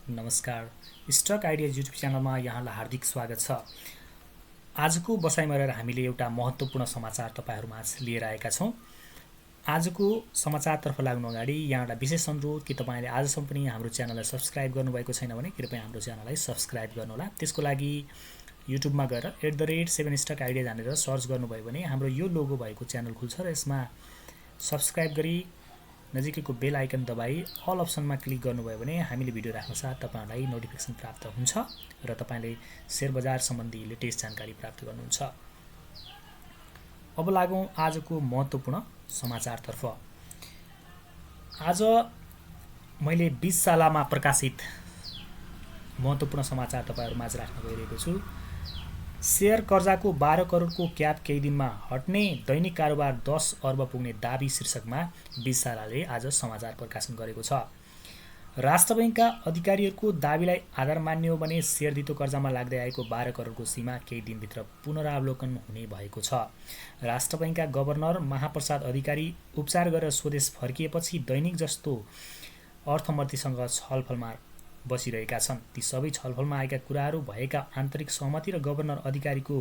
नमस्कार। Stock ideas YouTube च्यानलमा यहाँलाई हार्दिक स्वागत छ। आजको बसाइमा रहेर हामीले एउटा महत्त्वपूर्ण समाचार तपाईहरुमाझ लिएर आएका छौं। आजको समाचारतर्फ लाग्नु अगाडि यहाँलाई विशेष अनुरोध कि तपाईले आजसम्म पनि हाम्रो च्यानललाई सब्स्क्राइब गर्नुभएको छैन भने कृपया हाम्रो च्यानललाई सब्स्क्राइब गर्नुहोला। त्यसको लागि युट्युबमा गएर @7stockidea हालेर सर्च गर्नुभयो भने हाम्रो यो लोगो भएको च्यानल खुल्छ र यसमा सब्स्क्राइब गरी नजिकैको बेल आइकन दबाई अल अप्सनमा क्लिक गर्नुभयो भने हामीले भिडियो राख्न साथ तपाईहरुलाई नोटिफिकेसन प्राप्त हुन्छ र तपाईले शेयर बजार सम्बन्धी लेटेस्ट जानकारी प्राप्त गर्नुहुन्छ। अब लागौं आजको महत्त्वपूर्ण समाचारतर्फ। आज मैले 20 सालामा प्रकाशित महत्त्वपूर्ण समाचार तपाईहरुमाझ राख्न गइरहेको छु। शेयर कर्जाको 12 करोडको क्याप केही दिनमा हट्ने, दैनिक कारोबार 10 अर्ब पुग्ने दाबी शीर्षकमा 20 सालाले आज समाचार प्रकाशन गरेको छ। राष्ट्र बैंकका अधिकारीहरूको दाबीलाई आधार मान्ने हो भने शेयर धितो कर्जामा लाग्दै आएको 12 करोडको सीमा केही दिनभित्र पुनरावलोकन हुने भएको छ। राष्ट्र बैंकका गभर्नर महाप्रसाद अधिकारी उपचार गरेर स्वदेश फर्किएपछि दैनिक जस्तो अर्थमन्त्रीसँग छलफलमा बसिरहेका छन्। ती सबै छलफलमा आएका कुराहरू भएका आन्तरिक सहमति र गभर्नर अधिकारीको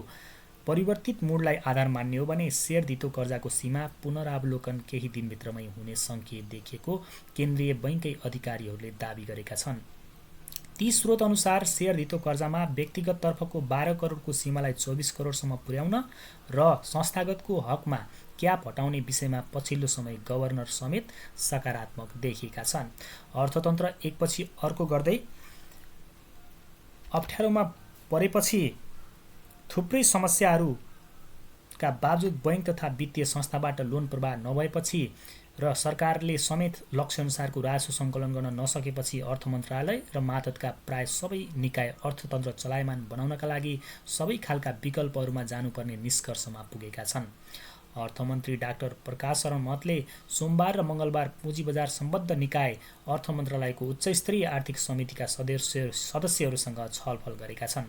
परिवर्तित मूडलाई आधार मान्ने हो भने शेयर धितो कर्जाको सीमा पुनरावलोकन केही दिनभित्रमै हुने संकेत देखिएको केन्द्रीय बैंककै अधिकारीहरूले दाबी गरेका छन्। ती स्रोत अनुसार शेयर धितो कर्जामा व्यक्तिगत तर्फको 12 करोडको सीमालाई 24 करोडसम्म पुर्याउन र संस्थागतको हकमा क्याप हटाउने विषयमा पछिल्लो समय गभर्नर समेत सकारात्मक देखिएका छन्। अर्थतन्त्र एकपछि अर्को गर्दै अप्ठ्यारोमा परेपछि थुप्रै समस्याहरूका बावजुद बैंक तथा वित्तीय संस्थाबाट लोन प्रवाह नभएपछि र सरकारले समेत लक्ष्य अनुसारको राजस्व सङ्कलन गर्न नसकेपछि अर्थ मन्त्रालय र मातहतका प्राय सबै निकाय अर्थतन्त्र चलायमान बनाउनका लागि सबै खालका विकल्पहरूमा जानुपर्ने निष्कर्षमा पुगेका छन्। अर्थमन्त्री डाक्टर प्रकाश सहमतले सोमबार र मंगलबार पुँजी बजार सम्बद्ध निकाय अर्थ मन्त्रालयको उच्चस्तरीय आर्थिक समितिका सदस्यहरूसँग छलफल गरेका छन्।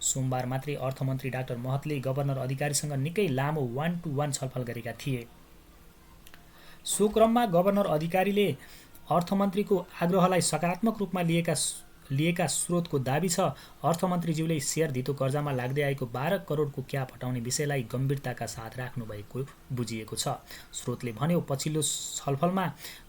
सोमबार मात्रै अर्थमन्त्री डाक्टर महतले गभर्नर अधिकारीसँग निकै लामो 1-to-1 छलफल गरेका थिए। सो क्रममा गभर्नर अधिकारीले अर्थमन्त्रीको आग्रहलाई सकारात्मक रूपमा लिएका स्रोतको दाबी छ। अर्थमन्त्रीज्यूले शेयर धितो कर्जामा लाग्दै आएको 12 करोडको क्याप हटाउने विषयलाई गम्भीरताका साथ राख्नुभएको बुझिएको छ। स्रोतले भन्यो, पछिल्लो छलफलमा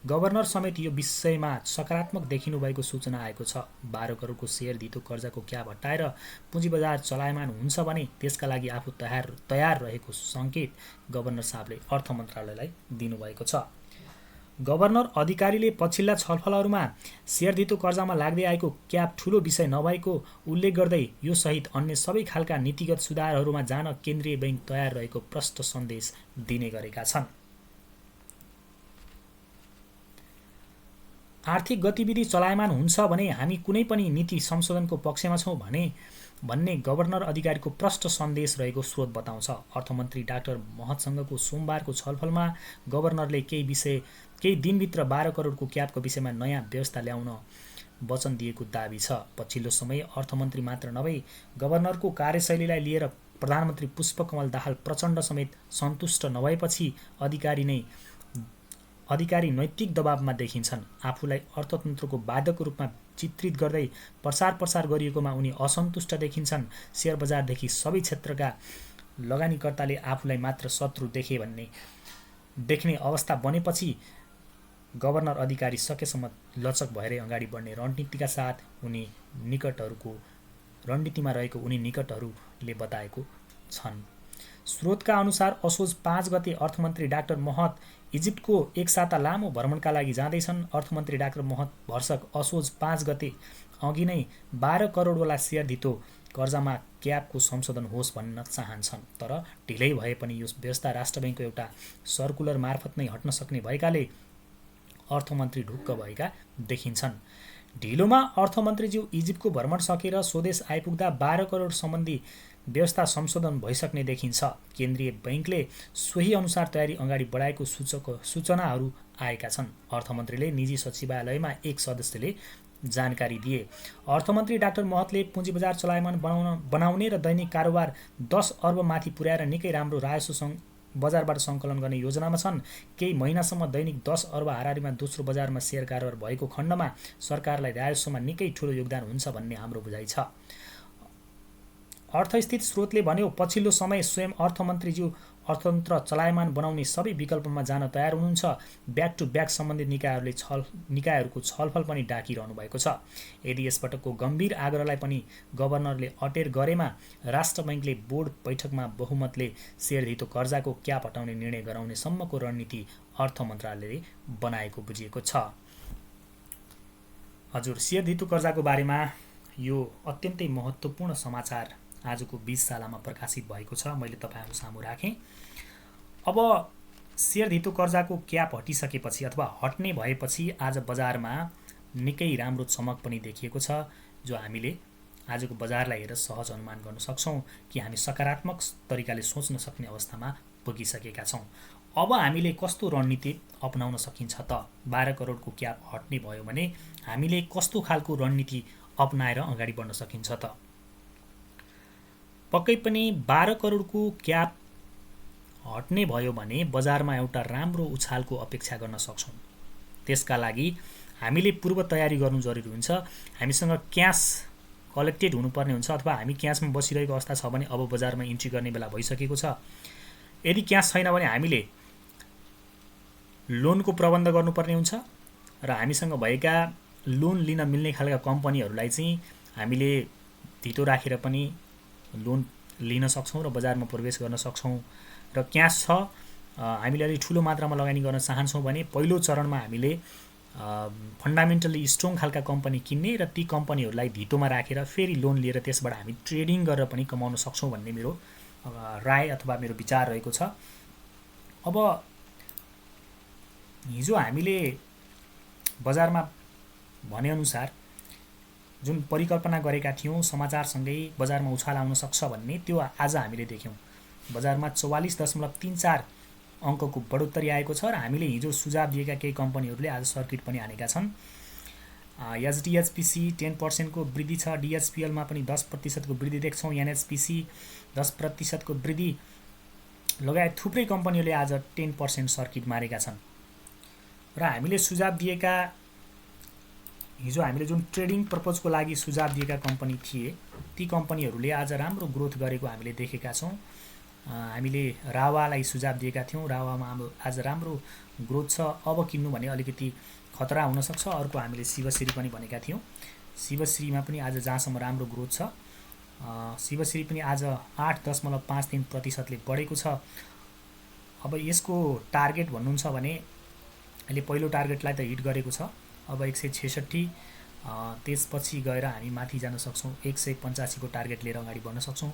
गभर्नर समेत यो विषयमा सकारात्मक देखिनु भएको सूचना आएको छ। 12 करोडको शेयर धितो कर्जाको क्याप हटाएर पुँजी बजार चलायमान हुन्छ भने त्यसका लागि आफू तयार रहेको संकेत गभर्नर साहबले अर्थ मन्त्रालयलाई दिनुभएको छ। गभर्नर अधिकारीले पछिल्ला छलफलहरूमा शेयर धितो कर्जामा लाग्दै आएको क्याप ठूलो विषय नभएको उल्लेख गर्दै यो सहित अन्य सबै खालका नीतिगत सुधारहरूमा जान केन्द्रीय बैंक तयार रहेको प्रष्ट सन्देश दिने गरेका छन्। आर्थिक गतिविधि चलायमान हुन्छ भने हामी कुनै पनि नीति संशोधनको पक्षमा छौं भन्ने गभर्नर अधिकारीको प्रष्ट सन्देश रहेको स्रोत बताउँछ। अर्थमन्त्री डाक्टर महतसँगको सोमबारको छलफलमा गभर्नरले केही दिनभित्र 12 करोडको क्यापको विषयमा नयाँ व्यवस्था ल्याउन वचन दिएको दाबी छ। पछिल्लो समय अर्थमन्त्री मात्र नभई गभर्नरको कार्यशैलीलाई लिएर प्रधानमन्त्री पुष्पकमल दाहाल प्रचण्ड समेत सन्तुष्ट नभएपछि अधिकारी नैतिक दबावमा देखिन्छन्। आफूलाई अर्थतन्त्रको बाधकको रूपमा चित्रित गर्दै प्रसार गरिएकोमा उनी असन्तुष्ट देखिन्छन्। शेयर बजारदेखि सबै क्षेत्रका लगानीकर्ताले आफूलाई मात्र शत्रु देख्ने अवस्था बनेपछि गभर्नर अधिकारी सकेसम्म लचक भएरै अगाडि बढ्ने रणनीतिका साथ रणनीतिमा रहेको उनी निकटहरूले बताएको छन्। स्रोतका अनुसार असोज 5 गते अर्थमन्त्री डाक्टर महत इजिप्टको एक साता लामो भ्रमणका लागि जाँदैछन्। अर्थमन्त्री डाक्टर महत भर्सक असोज 5 गते अघि नै 12 करोडवाला शेयर धितो कर्जामा क्यापको संशोधन होस् भन्न चाहन्छन्। तर ढिलै भए पनि यो व्यवस्था राष्ट्र बैंकको एउटा सर्कुलर मार्फत नै हट्न सक्ने भएकाले अर्थमन्त्री ढुक्क भएका देखिन्छन्। ढिलोमा अर्थमन्त्रीज्यू इजिप्टको भ्रमण सकेर स्वदेश आइपुग्दा 12 करोड सम्बन्धी व्यवस्था संशोधन भइसक्ने देखिन्छ। केन्द्रीय बैंकले सोही अनुसार तयारी अगाडि बढाएको सूचनाहरू आएका छन्। अर्थमन्त्रीले निजी सचिवालयमा एक सदस्यले जानकारी दिए। अर्थमन्त्री डाक्टर महतले पुँजी बजार चलायमान बनाउने र दैनिक कारोबार 10 अर्ब माथि पुर्याएर निकै राम्रो राजस्व बजारबाट सङ्कलन गर्ने योजनामा छन्। केही महिनासम्म दैनिक 10 अर्ब हाराहारीमा दोस्रो बजारमा सेयर कारोबार भएको खण्डमा सरकारलाई राजस्वमा निकै ठुलो योगदान हुन्छ भन्ने हाम्रो बुझाइ छ। अर्थस्थित स्रोतले भन्यो, पछिल्लो समय स्वयं अर्थमन्त्रीज्यू अर्थतन्त्र चलायमान बनाउने सबै विकल्पमा जान तयार हुनुहुन्छ। ब्याक टु ब्याक सम्बन्धित निकायहरूको छलफल पनि डाकिरहनु भएको छ। यदि यसपटकको गम्भीर आग्रहलाई पनि गभर्नरले अटेर गरेमा राष्ट्र बैङ्कले बोर्ड बैठकमा बहुमतले सेयर धितो कर्जाको क्याप हटाउने निर्णय गराउने सम्मको रणनीति अर्थ मन्त्रालयले बनाएको बुझिएको छ। हजुर, सेयर धितो कर्जाको बारेमा यो अत्यन्तै महत्त्वपूर्ण समाचार आजको 20 सालामा प्रकाशित भएको छ, मैले तपाईँहरू सामु राखेँ। अब सेयर धितो कर्जाको क्याप हटिसकेपछि अथवा हट्ने भएपछि आज बजारमा निकै राम्रो चमक पनि देखिएको छ, जो हामीले आजको बजारलाई हेरेर सहज अनुमान गर्न सक्छौँ कि हामी सकारात्मक तरिकाले सोच्न सक्ने अवस्थामा पुगिसकेका छौँ। अब हामीले कस्तो रणनीति अपनाउन सकिन्छ त? 12 करोडको क्याप हट्ने भयो भने हामीले कस्तो खालको रणनीति अपनाएर अगाडि बढ्न सकिन्छ त? पक्कै पनि 12 करोडको क्याप हट्ने भयो भने बजारमा एउटा राम्रो उछालको अपेक्षा गर्न सक्छौँ। त्यसका लागि हामीले पूर्व तयारी गर्नु जरुरी हुन्छ। हामीसँग क्यास कलेक्टेड हुनुपर्ने हुन्छ, अथवा हामी क्यासमा बसिरहेको अवस्था छ भने अब बजारमा इन्ट्री गर्ने बेला भइसकेको छ। यदि क्यास छैन भने हामीले लोनको प्रबन्ध गर्नुपर्ने हुन्छ र हामीसँग भएका लोन लिन मिल्ने खालका कम्पनीहरूलाई चाहिँ हामीले धितो राखेर पनि लोन लिन सक्छौँ र बजारमा प्रवेश गर्न सक्छौँ। र क्यास छ, हामीले अलिक ठुलो मात्रामा लगानी गर्न चाहन्छौँ भने पहिलो चरणमा हामीले फन्डामेन्टली स्ट्रङ खालका कम्पनी किन्ने र ती कम्पनीहरूलाई धितोमा राखेर फेरि लोन लिएर त्यसबाट हामी ट्रेडिङ गरेर पनि कमाउन सक्छौँ भन्ने मेरो राय अथवा मेरो विचार रहेको छ। अब हिजो हामीले बजारमा भनेअनुसार जुन परिकल्पना गरेका थियौँ समाचारसँगै बजारमा उछाल आउन सक्छ भन्ने, त्यो आज हामीले देख्यौँ। बजारमा 44.34 अङ्कको बढोत्तरी आएको छ र हामीले हिजो सुझाव दिएका केही कम्पनीहरूले आज सर्किट पनि हानेका छन्। एचडिएचपिसी 10% को वृद्धि छ, डिएचपिएलमा पनि 10% को वृद्धि देख्छौँ, एनएचपिसी 10% को वृद्धि लगायत थुप्रै कम्पनीहरूले आज 10% सर्किट मारेका छन्। र हामीले सुझाव दिएका हिजो हामीले जुन ट्रेडिङ पर्पजको लागि सुझाव दिएका कम्पनी थिए, ती कम्पनीहरूले आज राम्रो ग्रोथ गरेको हामीले देखेका छौँ। हामीले रावालाई सुझाव दिएका थियौँ, रावामा आज राम्रो ग्रोथ छ, अब किन्नु भने अलिकति खतरा हुनसक्छ। अर्को हामीले शिवश्री पनि भनेका थियौँ, शिवश्रीमा पनि आज जहाँसम्म राम्रो ग्रोथ छ। शिवश्री पनि आज 8.53% बढेको छ। अब यसको टार्गेट भन्नुहुन्छ भने अहिले पहिलो टार्गेटलाई त हिट गरेको छ, अब 166, त्यसपछि गएर हामी माथि जान सक्छौँ, 185 को टार्गेट लिएर अगाडि बढ्न सक्छौँ।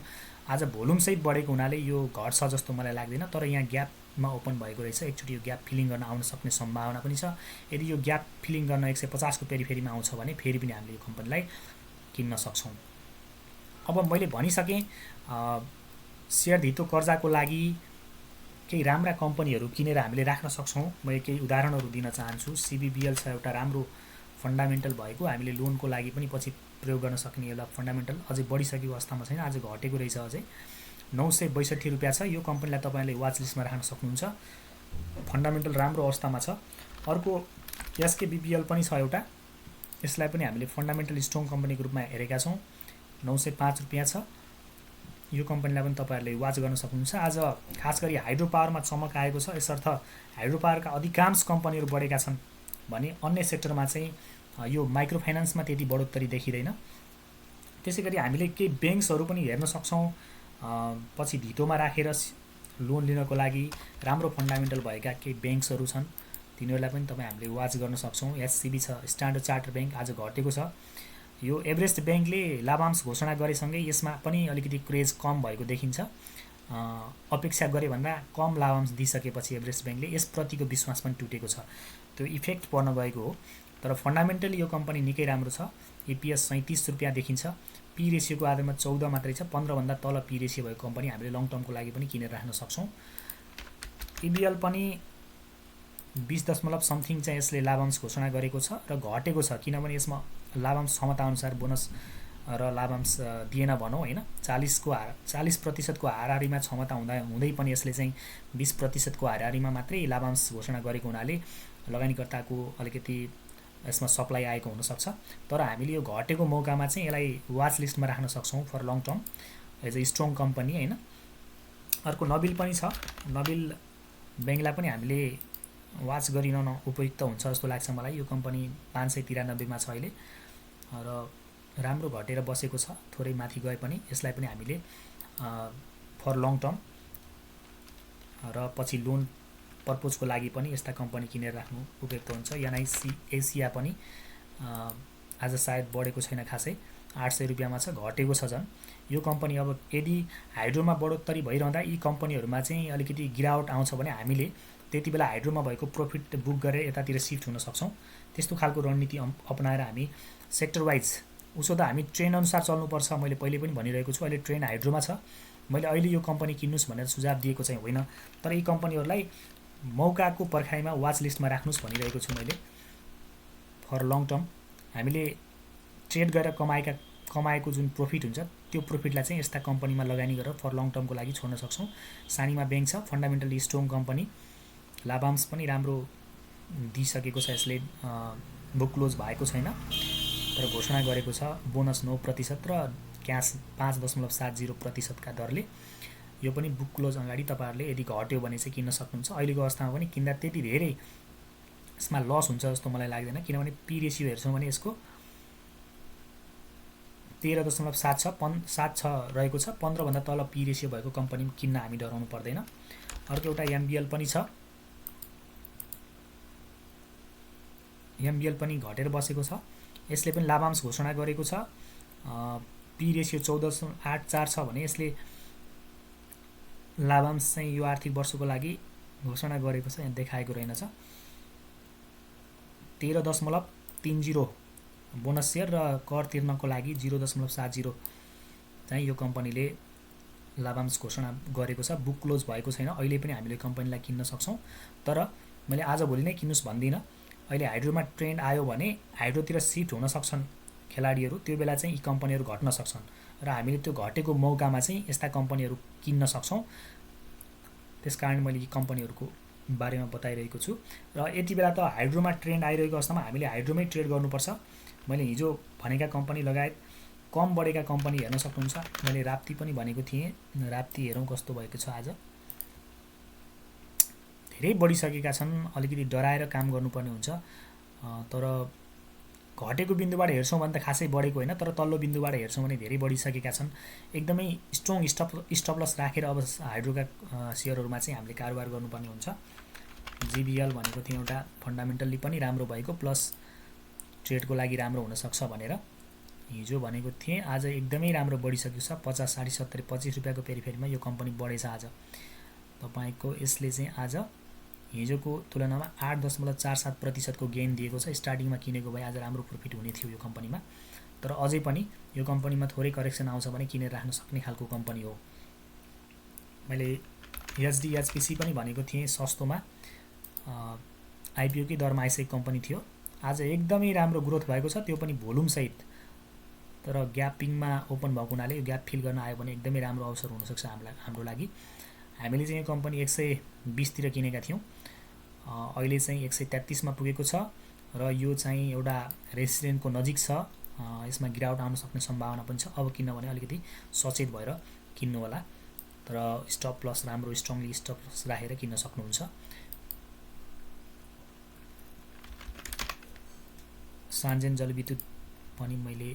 आज भोल्युम सहित बढेको हुनाले यो घट्छ जस्तो मलाई लाग्दैन, तर यहाँ ग्यापमा ओपन भएको रहेछ, एकचोटि यो ग्याप फिलिङ गर्न आउन सक्ने सम्भावना पनि छ। यदि यो ग्याप फिलिङ गर्न 150 को पेरिफेरीमा आउँछ भने फेरि पनि हामीले यो कम्पनीलाई किन्न सक्छौँ। अब मैले भनिसकेँ, सेयर धितो कर्जाको लागि केही राम्रा कम्पनीहरू किनेर हामीले राख्न सक्छौँ। म केही उदाहरणहरू दिन चाहन्छु। सिबिबिएल छ एउटा राम्रो फन्डामेन्टल भएको, हामीले लोनको लागि पनि पछि प्रयोग गर्न सक्ने एउटा फन्डामेन्टल अझै बढिसकेको अवस्थामा छैन, आज घटेको रहेछ, अझै 962 रुपियाँ छ। यो कम्पनीलाई तपाईँले वाच लिस्टमा राख्न सक्नुहुन्छ, फन्डामेन्टल राम्रो अवस्थामा छ। अर्को एसकेबिपिएल पनि छ एउटा, यसलाई पनि हामीले फन्डामेन्टल स्ट्रङ कम्पनीको रूपमा हेरेका छौँ, 905 रुपियाँ छ। यो कम्पनीलाई पनि तपाईँहरूले वाच गर्न सक्नुहुन्छ। आज खास गरी हाइड्रो पावरमा चमक आएको छ, यसर्थ हाइड्रो पावरका अधिकांश कम्पनीहरू बढेका छन् भने अन्य सेक्टरमा चाहिँ यो माइक्रो फाइनेन्समा त्यति बढोत्तरी देखिँदैन। त्यसै गरी हामीले केही ब्याङ्क्सहरू पनि हेर्न सक्छौँ, पछि धितोमा राखेर लोन लिनको लागि राम्रो फन्डामेन्टल भएका केही ब्याङ्क्सहरू छन्, तिनीहरूलाई पनि हामीले वाच गर्न सक्छौँ। एससिबी छ, स्ट्यान्डर्ड चार्टर्ड ब्याङ्क आज घटेको छ। यो एभरेस्ट ब्याङ्कले लाभांश घोषणा गरेसँगै यसमा पनि अलिकति क्रेज कम भएको देखिन्छ। अपेक्षा गरे भन्दा कम लाभांश दिइसकेपछि एभरेस्ट ब्याङ्कले यसप्रतिको विश्वास पनि टुटेको छ, त्यो इफेक्ट पर्न गएको हो। तर फन्डामेन्टली यो कम्पनी निकै राम्रो छ। एपिएस 37 रुपियाँ देखिन्छ, पी रेसियोको आधारमा 14 मात्रै छ। 15 भन्दा तल पी रेसियो भएको कम्पनी हामीले लङ टर्मको लागि पनि किनेर राख्न सक्छौँ। इबिएल पनि 20 चाहिँ यसले लाभांश घोषणा गरेको छ र घटेको छ, किनभने यसमा लाभांश क्षमता अनुसार बोनस र लाभांश दिएन भनौँ होइन। 40% हाराहारीमा क्षमता हुँदै पनि यसले चाहिँ 20% हाराहारीमा मात्रै लाभांश घोषणा गरेको हुनाले लगानीकर्ताको अलिकति यसमा सप्लाई आएको हुनसक्छ। तर हामीले यो घटेको मौकामा चाहिँ यसलाई वाच लिस्टमा राख्न सक्छौँ for long term as a strong company होइन। अर्को नबिल पनि छ। नबिल ब्याङ्कलाई पनि हामीले वाच गरिरहन उपयुक्त हुन्छ जस्तो लाग्छ मलाई। यो कम्पनी 593 मा छ अहिले र राम्रो घटेर बसेको छ, थोरै माथि गए पनि यसलाई पनि हामीले फर लङ टर्म र पछि लोन पर्पोजको लागि पनि यस्ता कम्पनी किनेर राख्नु उपयुक्त हुन्छ। एनआइसी एसिया पनि आज सायद बढेको छैन खासै, 800 रुपियाँमा छ, घटेको छ झन्। यो कम्पनी अब यदि हाइड्रोमा बढोत्तरी भइरहँदा यी कम्पनीहरूमा चाहिँ अलिकति गिरावट आउँछ भने हामीले त्यति बेला हाइड्रोमा भएको प्रफिट बुक गरेर यतातिर सिफ्ट हुन सक्छौँ। त्यस्तो खालको रणनीति अपनाएर हामी सेक्टर वाइज उसो त हामी ट्रेन्ड अनुसार चल्नुपर्छ। मैले पहिले पनि भनिरहेको छु, अहिले ट्रेन्ड हाइड्रोमा छ। मैले अहिले यो कम्पनी किन्नुस् भनेर सुझाव दिएको चाहिँ होइन, तर यी कम्पनीहरूलाई मौकाको पर्खाइमा वाच लिस्टमा राख्नुस् भनिरहेको छु मैले। फर लङ टर्म हामीले ट्रेड गरेर कमाएको जुन प्रफिट हुन्छ त्यो प्रफिटलाई चाहिँ यस्ता कम्पनीमा लगानी गरेर फर लङ टर्मको लागि छोड्न सक्छौँ। सानीमा ब्याङ्क छ, फन्डामेन्टली स्ट्रङ कम्पनी, लाभांश पनि राम्रो दिइसकेको छ। यसले बुक क्लोज भएको छैन तर घोषणा गरेको छ बोनस 9% र क्यास 5.70% का दरले। यो पनि बुक क्लोज अगाडि तपाईँहरूले यदि घट्यो भने चाहिँ किन्न सक्नुहुन्छ। अहिलेको अवस्थामा पनि किन्दा त्यति धेरै यसमा लस हुन्छ जस्तो मलाई लाग्दैन, किनभने पी रेसियो हेर्छौँ भने यसको 13.7 छ रहेको छ। 15 भन्दा तल पी रेसियो भएको कम्पनी किन्न हामी डराउनु पर्दैन। अर्को एउटा एमबिएल पनि छ। एमबिएल पनि घटेर बसेको छ। यसले पनि लाभांश घोषणा गरेको छ। पी रेसियो 14.84 छ भने यसले लाभांश चाहिँ यो आर्थिक वर्षको लागि घोषणा गरेको छ, यहाँ देखाएको रहेनछ। 13.30 बोनस सेयर र कर तिर्नको लागि 0.70 चाहिँ यो कम्पनीले लाभांश घोषणा गरेको छ। बुक क्लोज भएको छैन। अहिले पनि हामीले कम्पनीलाई किन्न सक्छौँ, तर मैले आजभोलि नै किन्नुस् भन्दिनँ। अहिले हाइड्रोमा ट्रेन्ड आयो भने हाइड्रोतिर सिफ्ट हुन सक्छन् खेलाडीहरू, त्यो बेला चाहिँ यी कम्पनीहरू घट्न सक्छन् र हामीले त्यो घटेको मौकामा चाहिँ यस्ता कम्पनीहरू किन्न सक्छौँ। त्यसकारण मैले यी कम्पनीहरूको बारेमा बताइरहेको छु। र यति बेला त हाइड्रोमा ट्रेन्ड आइरहेको अवस्थामा हामीले हाइड्रोमै ट्रेड गर्नुपर्छ। मैले हिजो भनेका कम्पनी लगायत कम बढेका कम्पनी हेर्न सक्नुहुन्छ। मैले राप्ती पनि भनेको थिएँ, राप्ती हेरौँ कस्तो भएको छ। आज धेरै बढिसकेका छन्, अलिकति डराएर काम गर्नुपर्ने हुन्छ। तर घटेको बिन्दुबाट हेर्छौँ भने त खासै बढेको होइन, तर तल्लो बिन्दुबाट हेर्छौँ भने धेरै बढिसकेका छन्। एकदमै स्ट्रङ स्टप लस राखेर अब हाइड्रोका सेयरहरूमा चाहिँ हामीले कारोबार गर्नुपर्ने हुन्छ। जिबिएल भनेको थियो एउटा फन्डामेन्टल्ली पनि राम्रो भएको प्लस ट्रेडको लागि राम्रो हुनसक्छ भनेर हिजो भनेको थिएँ। आज एकदमै राम्रो बढिसकेको छ। 50, 70, 25 रुपियाँको पेरिफेरीमा यो कम्पनी बढेछ आज। तपाईँको यसले चाहिँ आज हिजोको तुलनामा 8.47% को गेन दिएको छ। स्टार्टिङमा किनेको भए आज राम्रो प्रफिट हुने थियो यो कम्पनीमा, तर अझै पनि यो कम्पनीमा थोरै करेक्सन आउँछ भने किनेर राख्न सक्ने खालको कम्पनी हो। मैले एचडिएचपिसी पनि भनेको थिएँ सस्तोमा, आइपिओकै दरमा आइसकेको कम्पनी थियो। आज एकदमै राम्रो ग्रोथ भएको छ, त्यो पनि भोल्युमसहित। तर ग्यापिङमा ओपन भएको हुनाले यो ग्याप फिल गर्न आयो भने एकदमै राम्रो अवसर हुनसक्छ हाम्रो लागि। हामीले चाहिँ यो कम्पनी 120 तिर किनेका थियौँ, अहिले चाहिँ 133 मा पुगेको छ र यो चाहिँ एउटा रेसिडेन्टको नजिक छ। यसमा गिरावट आउन सक्ने सम्भावना पनि छ। अब किनभने अलिकति सचेत भएर किन्नु होला, तर स्टप लस राम्रो स्ट्रङली स्टप लस राखेर किन्न सक्नुहुन्छ। सान्जेन जलविद्युत पनि मैले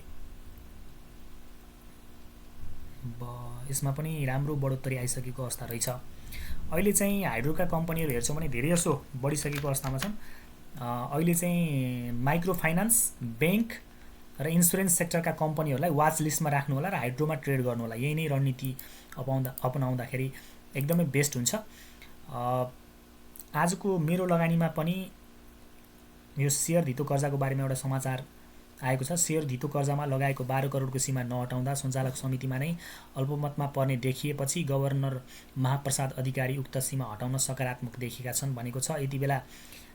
यसमा पनि राम्रो बढोत्तरी आइसकेको अवस्था रहेछ। अहिले चाहिँ हाइड्रोका कम्पनीहरू हेर्छौँ भने धेरै जसो बढिसकेको अवस्थामा छन्। अहिले चाहिँ माइक्रो फाइनान्स, ब्याङ्क र इन्सुरेन्स सेक्टरका कम्पनीहरूलाई वाच लिस्टमा राख्नु होला र हाइड्रोमा ट्रेड गर्नु होला। यही नै रणनीति अपनाउँदाखेरि एकदमै बेस्ट हुन्छ। आजको मेरो लगानीमा पनि यो सेयर धितो कर्जाको बारेमा एउटा समाचार आएको छ। सेयर धितो कर्जामा लगाएको 12 करोडको सीमा नहटाउँदा सञ्चालक समितिमा नै अल्पमतमा पर्ने देखिएपछि गभर्नर महाप्रसाद अधिकारी उक्त सीमा हटाउन सकारात्मक देखेका छन् भनेको छ। यति बेला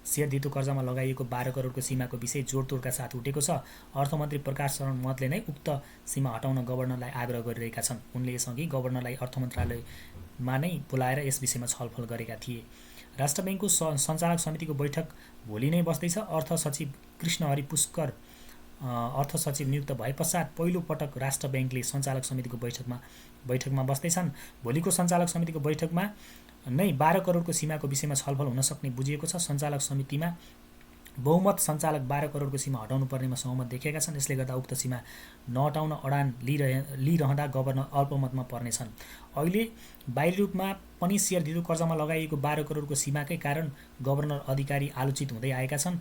सेयर धितो कर्जामा लगाइएको 12 करोडको सीमाको विषय जोडतोडका साथ उठेको छ। अर्थमन्त्री प्रकाश सहमतले नै उक्त सीमा हटाउन गभर्नरलाई आग्रह गरिरहेका छन्। उनले यसअघि गभर्नरलाई अर्थ मन्त्रालयमा नै बोलाएर यस विषयमा छलफल गरेका थिए। राष्ट्र ब्याङ्कको सञ्चालक समितिको बैठक भोलि नै बस्दैछ। अर्थ सचिव कृष्णहरि पुष्कर अर्थ सचिव नियुक्त भए पश्चात पहिलो पटक राष्ट्र ब्याङ्कले सञ्चालक समितिको बैठकमा बस्दैछन्। भोलिको सञ्चालक समितिको बैठकमा नै 12 करोडको सीमाको विषयमा छलफल हुन सक्ने बुझिएको छ। सञ्चालक समितिमा बहुमत सञ्चालक 12 करोडको सीमा हटाउनु पर्नेमा सहमत देखिएका छन्। यसले गर्दा उक्त सीमा नहटाउन अडान लिइरहँदा गभर्नर अल्पमतमा पर्नेछन्। अहिले बाहिरी रूपमा पनि सेयर धितो कर्जामा लगाइएको 12 करोडको सीमाकै कारण गभर्नर अधिकारी आलोचित हुँदै आएका छन्।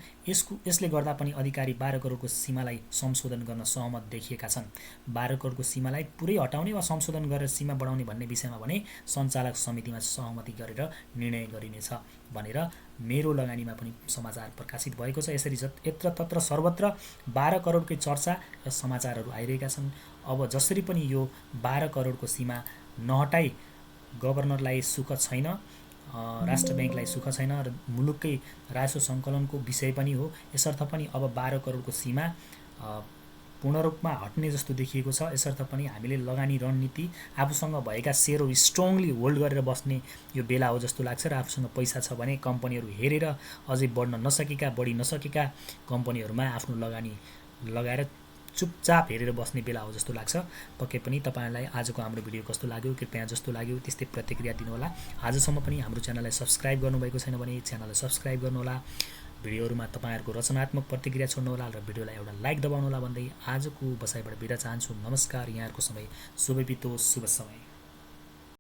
यसले गर्दा पनि अधिकारी 12 करोडको सीमालाई संशोधन गर्न सहमत देखिएका छन्। 12 करोडको सीमालाई पुरै हटाउने वा संशोधन गरेर सीमा बढाउने भन्ने विषयमा भने सञ्चालक समितिमा सहमति गरेर निर्णय गरिनेछ भनेर मेरो लगानीमा पनि समाचार प्रकाशित भएको छ। यसरी यत्र तत्र सर्वत्र 12 करोडकै चर्चा र समाचारहरू आइरहेका छन्। अब जसरी पनि यो 12 करोडको सीमा नहटाई गभर्नरलाई सुख छैन, राष्ट्र ब्याङ्कलाई सुख छैन र मुलुककै राजस्व सङ्कलनको विषय पनि हो। यसर्थ पनि अब 12 करोडको सीमा पूर्ण रूपमा हट्ने जस्तो देखिएको छ। यसर्थ पनि हामीले लगानी रणनीति आफूसँग भएका सेयरहरू स्ट्रङली होल्ड गरेर बस्ने यो बेला हो जस्तो लाग्छ र आफूसँग पैसा छ भने कम्पनीहरू हेरेर अझै बढी नसकेका कम्पनीहरूमा आफ्नो लगानी लगाएर चुपचाप हेरेर बस्ने बेला हो जस्तो लाग्छ। पक्कै पनि तपाईँहरूलाई आजको हाम्रो भिडियो कस्तो लाग्यो, कृपया जस्तो लाग्यो त्यस्तै प्रतिक्रिया दिनुहोला। आजसम्म पनि हाम्रो च्यानललाई सब्सक्राइब गर्नुभएको छैन भने च्यानललाई सब्सक्राइब गर्नुहोला। भिडियोहरूमा तपाईँहरूको रचनात्मक प्रतिक्रिया छोड्नुहोला र भिडियोलाई एउटा लाइक दबाउनुहोला भन्दै आजको बसाइबाट बिदा चाहन्छु। नमस्कार। यहाँहरूको समय शुभ बितोस्, शुभ समय।